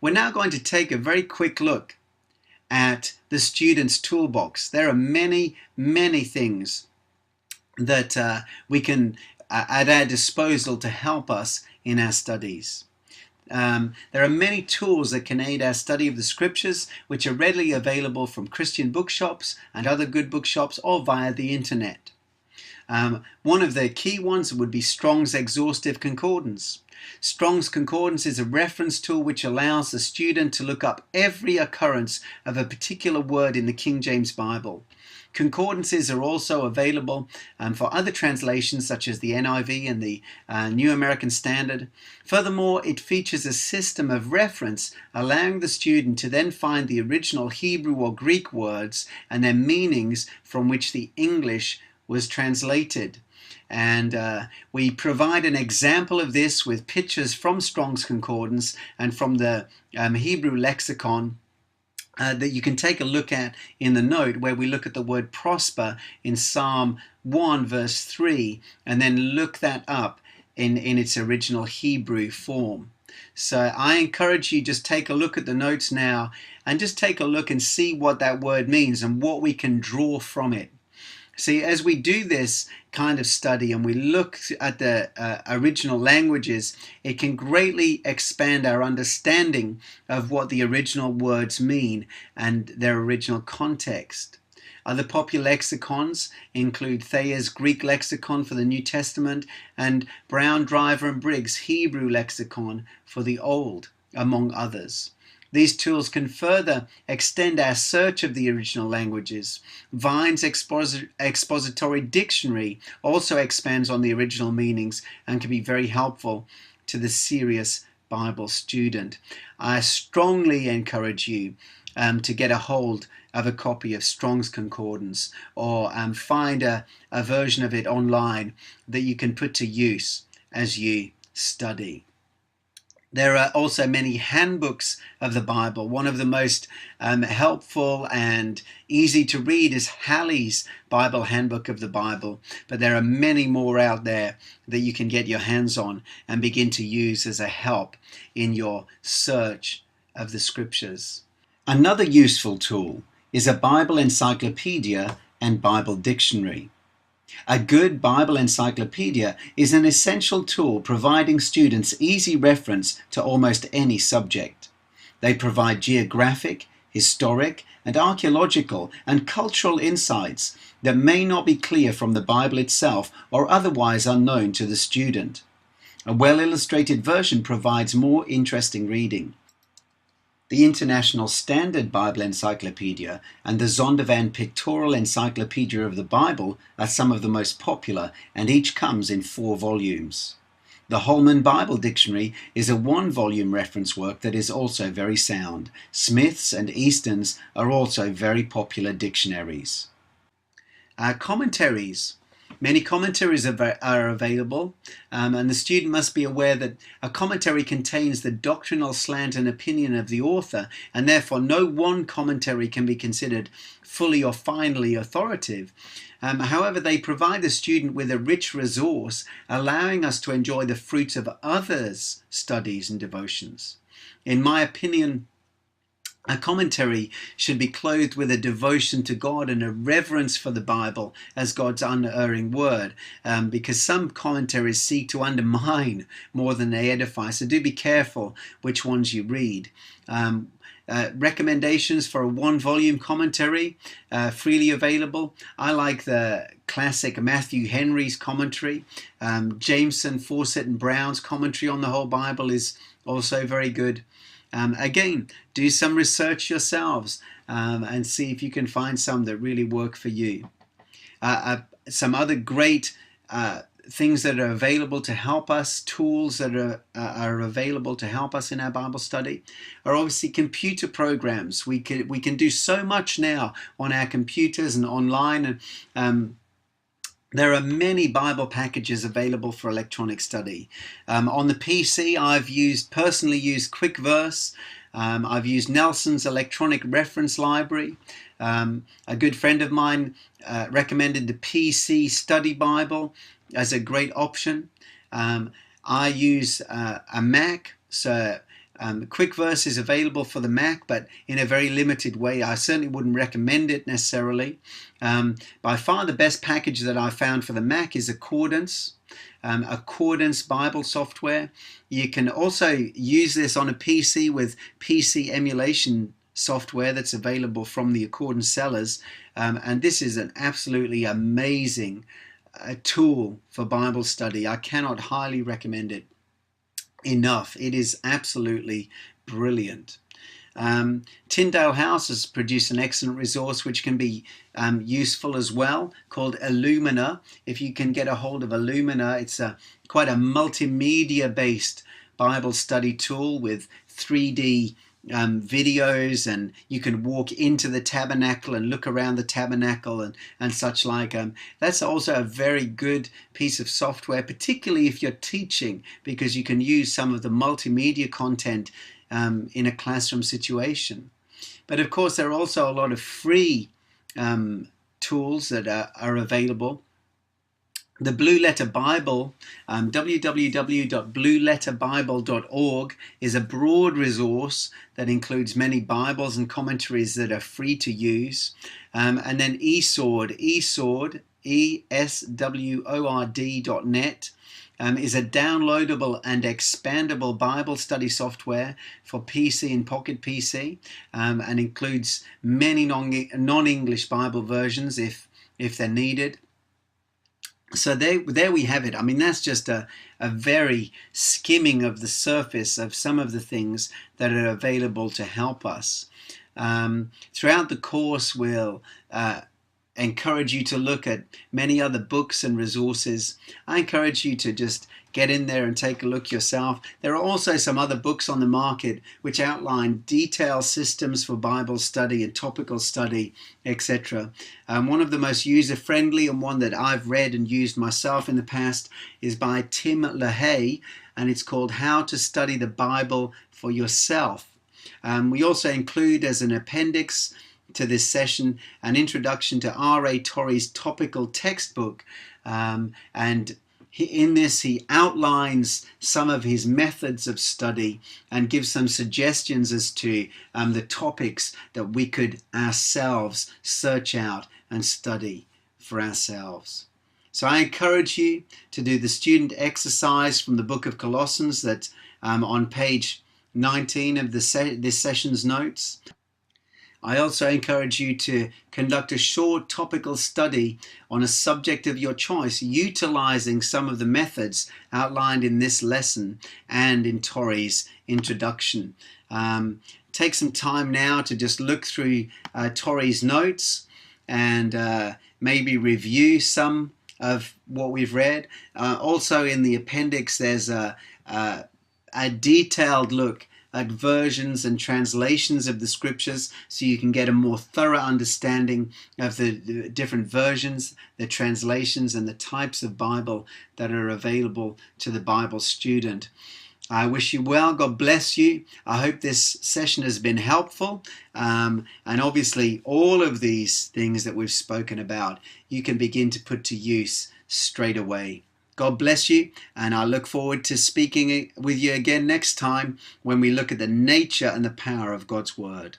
We're now going to take a very quick look at the student's toolbox. There are many, many things that we can at our disposal to help us in our studies. There are many tools that can aid our study of the scriptures, which are readily available from Christian bookshops and other good bookshops or via the internet. One of the key ones would be Strong's Exhaustive Concordance. Strong's Concordance is a reference tool which allows the student to look up every occurrence of a particular word in the King James Bible. Concordances are also available for other translations such as the NIV and the New American Standard. Furthermore, it features a system of reference allowing the student to then find the original Hebrew or Greek words and their meanings from which the English was translated. And we provide an example of this with pictures from Strong's Concordance and from the Hebrew lexicon that you can take a look at in the note, where we look at the word prosper in Psalm 1 verse 3 and then look that up in its original Hebrew form. So I encourage you, just take a look at the notes now and just take a look and see what that word means and what we can draw from it. See, as we do this kind of study and we look at the original languages, it can greatly expand our understanding of what the original words mean and their original context. Other popular lexicons include Thayer's Greek lexicon for the New Testament and Brown, Driver and Briggs' Hebrew lexicon for the Old, among others. These tools can further extend our search of the original languages. Vine's expository dictionary also expands on the original meanings and can be very helpful to the serious Bible student. I strongly encourage you to get a hold of a copy of Strong's Concordance or find a version of it online that you can put to use as you study. There are also many handbooks of the Bible. One of the most helpful and easy to read is Halley's Bible Handbook of the Bible, but there are many more out there that you can get your hands on and begin to use as a help in your search of the scriptures. Another useful tool is a Bible encyclopedia and Bible dictionary. A good Bible encyclopedia is an essential tool providing students easy reference to almost any subject. They provide geographic, historic, and archaeological and cultural insights that may not be clear from the Bible itself or otherwise unknown to the student. A well-illustrated version provides more interesting reading. The International Standard Bible Encyclopedia and the Zondervan Pictorial Encyclopedia of the Bible are some of the most popular, and each comes in 4 volumes. The Holman Bible Dictionary is a 1-volume reference work that is also very sound. Smith's and Easton's are also very popular dictionaries. Commentaries. Many commentaries are available, and the student must be aware that a commentary contains the doctrinal slant and opinion of the author, and therefore no one commentary can be considered fully or finally authoritative. However, they provide the student with a rich resource, allowing us to enjoy the fruits of others' studies and devotions. In my opinion, a commentary should be clothed with a devotion to God and a reverence for the Bible as God's unerring word, because some commentaries seek to undermine more than they edify. So do be careful which ones you read. Recommendations for a 1-volume commentary, freely available. I like the classic Matthew Henry's commentary. Jameson, Fawcett and Brown's commentary on the whole Bible is also very good. Again, do some research yourselves and see if you can find some that really work for you. Some other great things that are available to help us, tools that are available to help us in our Bible study, are obviously computer programs. We can do so much now on our computers and online, and there are many Bible packages available for electronic study. On the PC, I've personally used Quick Verse. I've used Nelson's Electronic Reference Library. A good friend of mine recommended the PC Study Bible as a great option. I use a Mac, so Quick Verse is available for the Mac, but in a very limited way. I certainly wouldn't recommend it necessarily. By far the best package that I found for the Mac is Accordance. Concordance Bible software. You can also use this on a PC with PC emulation software that's available from the Concordance sellers, and this is an absolutely amazing tool for Bible study. I cannot highly recommend it enough. It is absolutely brilliant. Tyndale House has produced an excellent resource which can be useful as well, called Illumina. If you can get a hold of Illumina, it's quite a multimedia based Bible study tool with 3D videos, and you can walk into the tabernacle and look around the tabernacle and such like. That's also a very good piece of software, particularly if you're teaching, because you can use some of the multimedia content in a classroom situation. But of course there are also a lot of free tools that are available. The Blue Letter Bible, www.blueletterbible.org, is a broad resource that includes many Bibles and commentaries that are free to use. And then eSword, ESWORD.net, is a downloadable and expandable Bible study software for PC and Pocket PC, and includes many non-English Bible versions if they're needed. So there we have it. I mean, that's just a very skimming of the surface of some of the things that are available to help us. Throughout the course, we'll encourage you to look at many other books and resources. I encourage you to just get in there and take a look yourself. There are also some other books on the market which outline detailed systems for Bible study and topical study, etc. One of the most user-friendly, and one that I've read and used myself in the past, is by Tim LaHaye, and it's called How to Study the Bible for Yourself. We also include as an appendix to this session an introduction to R.A. Torrey's topical textbook, and in this he outlines some of his methods of study and gives some suggestions as to the topics that we could ourselves search out and study for ourselves. So I encourage you to do the student exercise from the book of Colossians that's on page 19 of this session's notes. I also encourage you to conduct a short topical study on a subject of your choice, utilizing some of the methods outlined in this lesson and in Torrey's introduction. Take some time now to just look through Torrey's notes and maybe review some of what we've read. Also in the appendix there's a detailed look at versions and translations of the scriptures, so you can get a more thorough understanding of the different versions, the translations, and the types of Bible that are available to the Bible student. I wish you well. God bless you. I hope this session has been helpful. And obviously all of these things that we've spoken about, you can begin to put to use straight away. God bless you, and I look forward to speaking with you again next time when we look at the nature and the power of God's Word.